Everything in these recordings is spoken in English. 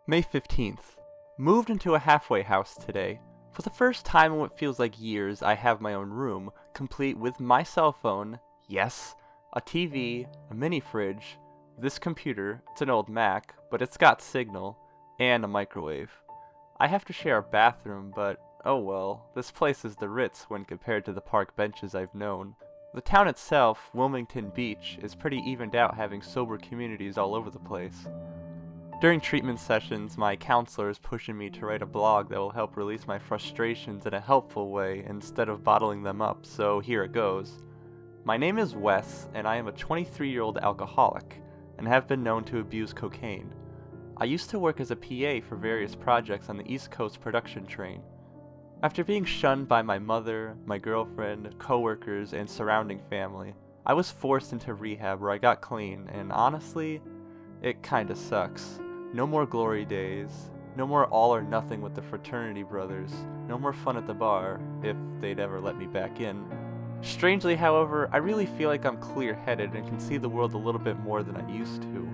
May 15th. Moved into a halfway house today. For the first time in what feels like years, I have my own room, complete with my cell phone, yes, a TV, a mini fridge, this computer, it's an old Mac, but it's got signal, and a microwave. I have to share a bathroom, but oh well, this place is the Ritz when compared to the park benches I've known. The town itself, Wilmington Beach, is pretty evened out, having sober communities all over the place. During treatment sessions, my counselor is pushing me to write a blog that will help release my frustrations in a helpful way instead of bottling them up, so here it goes. My name is Wes, and I am a 23-year-old alcoholic, and have been known to abuse cocaine. I used to work as a PA for various projects on the East Coast production train. After being shunned by my mother, my girlfriend, coworkers, and surrounding family, I was forced into rehab where I got clean, and honestly, it kinda sucks. No more glory days, no more all or nothing with the fraternity brothers, no more fun at the bar, if they'd ever let me back in. Strangely, however, I really feel like I'm clear-headed and can see the world a little bit more than I used to.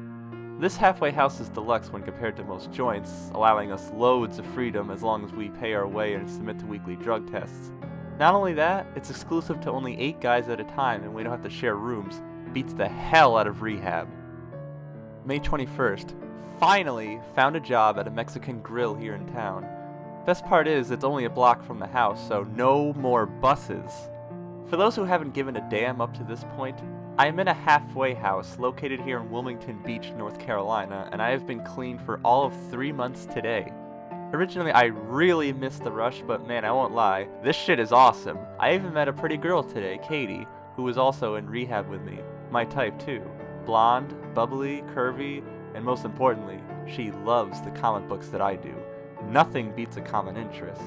This halfway house is deluxe when compared to most joints, allowing us loads of freedom as long as we pay our way and submit to weekly drug tests. Not only that, it's exclusive to only 8 guys at a time and we don't have to share rooms. Beats the hell out of rehab. May 21st. Finally found a job at a Mexican grill here in town. Best part is it's only a block from the house, so no more buses. For those who haven't given a damn up to this point, I am in a halfway house located here in Wilmington Beach, North Carolina, and I have been clean for all of 3 months today. Originally, I really missed the rush, but man, I won't lie, this shit is awesome. I even met a pretty girl today, Katie, who was also in rehab with me. My type too. Blonde, bubbly, curvy, and most importantly, she loves the comic books that I do. Nothing beats a common interest.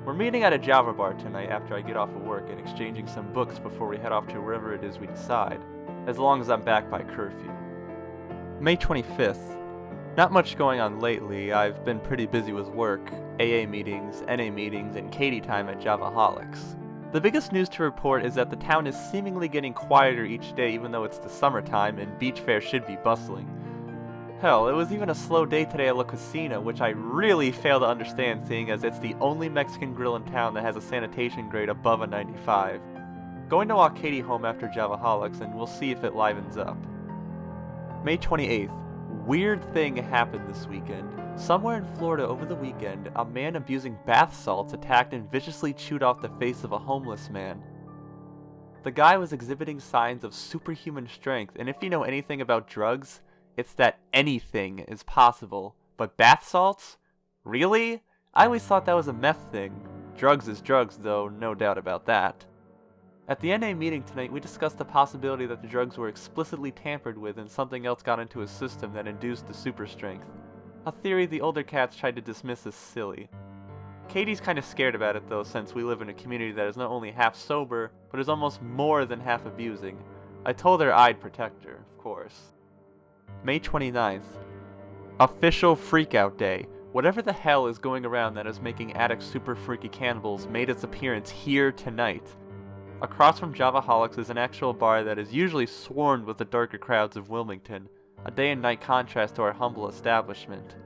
We're meeting at a Java bar tonight after I get off of work and exchanging some books before we head off to wherever it is we decide, as long as I'm back by curfew. May 25th. Not much going on lately. I've been pretty busy with work, AA meetings, NA meetings, and Katie time at Javaholics. The biggest news to report is that the town is seemingly getting quieter each day even though it's the summertime and beach fair should be bustling. Hell, it was even a slow day today at La Cocina, which I really fail to understand seeing as it's the only Mexican grill in town that has a sanitation grade above a 95. Going to walk Katie home after Javaholics and we'll see if it livens up. May 28th. Weird thing happened this weekend. Somewhere in Florida over the weekend, a man abusing bath salts attacked and viciously chewed off the face of a homeless man. The guy was exhibiting signs of superhuman strength, and if you know anything about drugs, it's that anything is possible. But bath salts? Really? I always thought that was a meth thing. Drugs is drugs though, no doubt about that. At the NA meeting tonight, we discussed the possibility that the drugs were explicitly tampered with and something else got into his system that induced the super strength. A theory the older cats tried to dismiss as silly. Katie's kinda scared about it though, since we live in a community that is not only half sober, but is almost more than half abusing. I told her I'd protect her, of course. May 29th. Official Freakout Day. Whatever the hell is going around that is making addicts super freaky cannibals made its appearance here tonight. Across from Javaholics is an actual bar that is usually swarmed with the darker crowds of Wilmington, a day and night contrast to our humble establishment.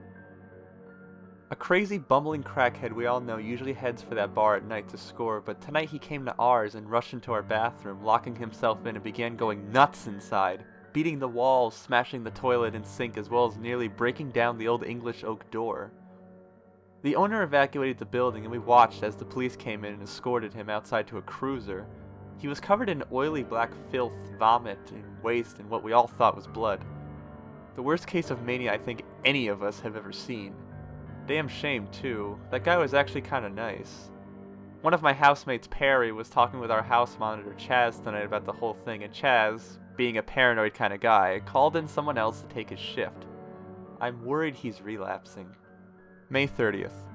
A crazy bumbling crackhead we all know usually heads for that bar at night to score, but tonight he came to ours and rushed into our bathroom, locking himself in and began going nuts inside, beating the walls, smashing the toilet and sink, as well as nearly breaking down the old English oak door. The owner evacuated the building and we watched as the police came in and escorted him outside to a cruiser. He was covered in oily black filth, vomit, and waste, and what we all thought was blood. The worst case of mania I think any of us have ever seen. Damn shame too, that guy was actually kinda nice. One of my housemates, Perry, was talking with our house monitor, Chaz, tonight about the whole thing, and Chaz, being a paranoid kind of guy, called in someone else to take his shift. I'm worried he's relapsing. May 30th.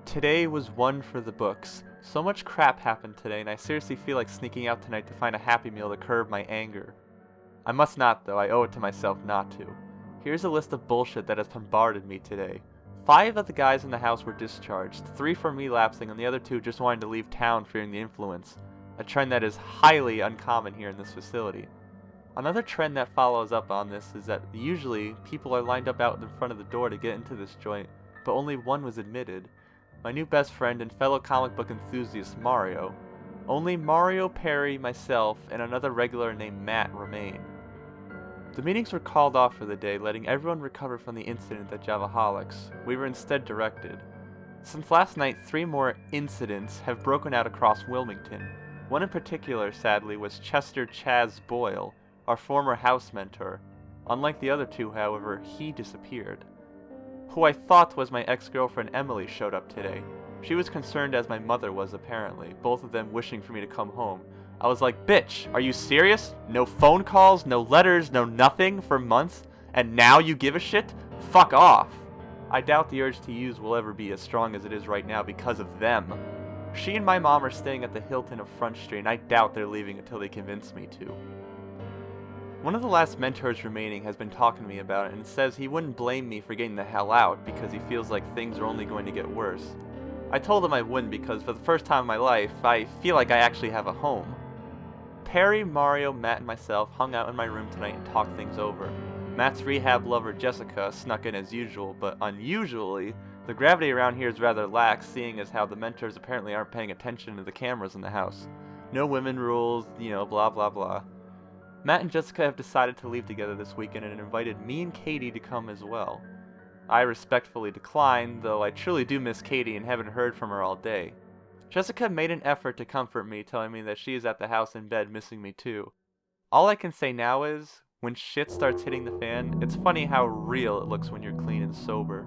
Today was one for the books. So much crap happened today, and I seriously feel like sneaking out tonight to find a Happy Meal to curb my anger. I must not, though. I owe it to myself not to. Here's a list of bullshit that has bombarded me today. 5 of the guys in the house were discharged, 3 for relapsing, and the other 2 just wanting to leave town fearing the influence, a trend that is highly uncommon here in this facility. Another trend that follows up on this is that usually people are lined up out in front of the door to get into this joint, but only one was admitted. My new best friend and fellow comic book enthusiast Mario. Only Mario, Perry, myself, and another regular named Matt remain. The meetings were called off for the day, letting everyone recover from the incident at Javaholics. We were instead directed. Since last night, 3 more incidents have broken out across Wilmington. One in particular, sadly, was Chester Chaz Boyle, our former house mentor. Unlike the other 2, however, he disappeared. Who I thought was my ex-girlfriend Emily showed up today. She was concerned as my mother was apparently, both of them wishing for me to come home. I was like, bitch, are you serious? No phone calls, no letters, no nothing for months? And now you give a shit? Fuck off! I doubt the urge to use will ever be as strong as it is right now because of them. She and my mom are staying at the Hilton of Front Street, and I doubt they're leaving until they convince me to. One of the last mentors remaining has been talking to me about it and says he wouldn't blame me for getting the hell out because he feels like things are only going to get worse. I told him I wouldn't because for the first time in my life, I feel like I actually have a home. Perry, Mario, Matt, and myself hung out in my room tonight and talked things over. Matt's rehab lover Jessica snuck in as usual, but unusually, the gravity around here is rather lax, seeing as how the mentors apparently aren't paying attention to the cameras in the house. No women rules, blah blah blah. Matt and Jessica have decided to leave together this weekend and invited me and Katie to come as well. I respectfully declined, though I truly do miss Katie and haven't heard from her all day. Jessica made an effort to comfort me, telling me that she is at the house in bed missing me too. All I can say now is, when shit starts hitting the fan, it's funny how real it looks when you're clean and sober.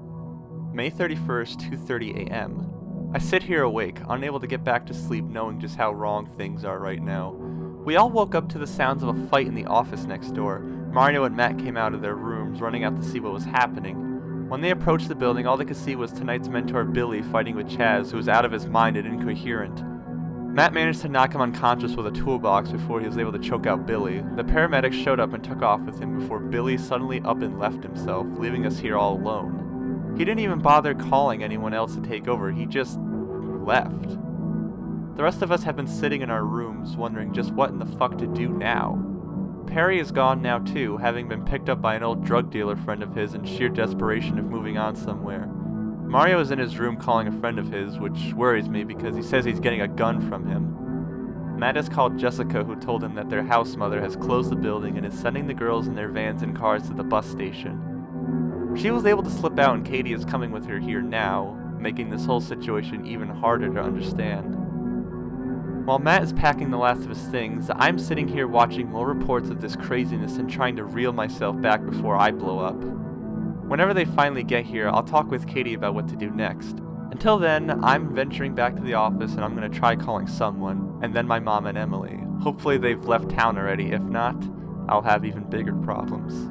May 31st, 2:30 a.m. I sit here awake, unable to get back to sleep knowing just how wrong things are right now. We all woke up to the sounds of a fight in the office next door. Mario and Matt came out of their rooms, running out to see what was happening. When they approached the building, all they could see was tonight's mentor Billy fighting with Chaz, who was out of his mind and incoherent. Matt managed to knock him unconscious with a toolbox before he was able to choke out Billy. The paramedics showed up and took off with him before Billy suddenly up and left himself, leaving us here all alone. He didn't even bother calling anyone else to take over, he just left. The rest of us have been sitting in our rooms, wondering just what in the fuck to do now. Perry is gone now too, having been picked up by an old drug dealer friend of his in sheer desperation of moving on somewhere. Mario is in his room calling a friend of his, which worries me because he says he's getting a gun from him. Matt has called Jessica, who told him that their house mother has closed the building and is sending the girls in their vans and cars to the bus station. She was able to slip out and Katie is coming with her here now, making this whole situation even harder to understand. While Matt is packing the last of his things, I'm sitting here watching more reports of this craziness and trying to reel myself back before I blow up. Whenever they finally get here, I'll talk with Katie about what to do next. Until then, I'm venturing back to the office and I'm going to try calling someone, and then my mom and Emily. Hopefully they've left town already, if not, I'll have even bigger problems.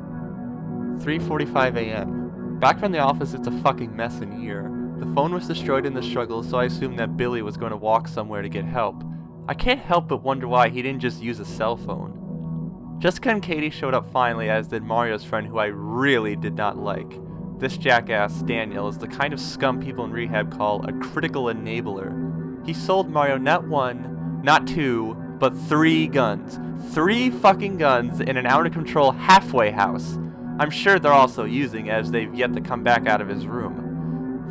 3:45 a.m. Back from the office, it's a fucking mess in here. The phone was destroyed in the struggle, so I assumed that Billy was going to walk somewhere to get help. I can't help but wonder why he didn't just use a cell phone. Jessica and Katie showed up finally, as did Mario's friend, who I really did not like. This jackass, Daniel, is the kind of scum people in rehab call a critical enabler. He sold Mario not 1, not 2, but 3 guns. 3 fucking guns in an out-of-control halfway house. I'm sure they're also using, as they've yet to come back out of his room.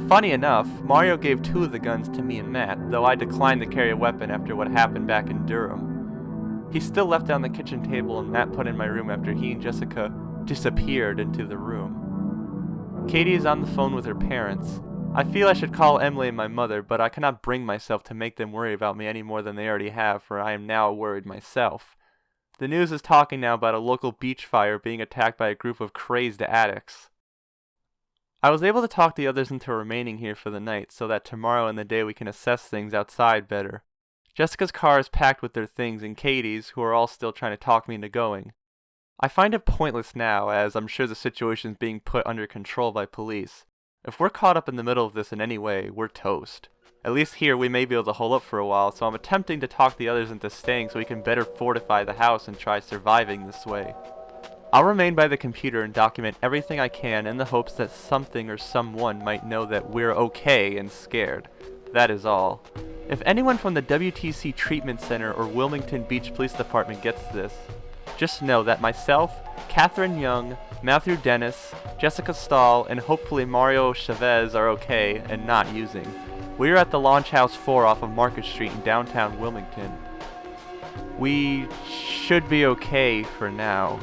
Funny enough, Mario gave 2 of the guns to me and Matt, though I declined to carry a weapon after what happened back in Durham. He still left it on the kitchen table and Matt put it in my room after he and Jessica disappeared into the room. Katie is on the phone with her parents. I feel I should call Emily and my mother, but I cannot bring myself to make them worry about me any more than they already have, for I am now worried myself. The news is talking now about a local beach fire being attacked by a group of crazed addicts. I was able to talk the others into remaining here for the night, so that tomorrow and the day we can assess things outside better. Jessica's car is packed with their things, and Katie's, who are all still trying to talk me into going. I find it pointless now, as I'm sure the situation is being put under control by police. If we're caught up in the middle of this in any way, we're toast. At least here we may be able to hold up for a while, so I'm attempting to talk the others into staying so we can better fortify the house and try surviving this way. I'll remain by the computer and document everything I can in the hopes that something or someone might know that we're okay and scared. That is all. If anyone from the WTC Treatment Center or Wilmington Beach Police Department gets this, Just know that myself, Catherine Young, Matthew Dennis, Jessica Stahl, and hopefully Mario Chavez are okay and not using. We are at the Launch House 4 off of Market Street in downtown Wilmington. We should be okay for now.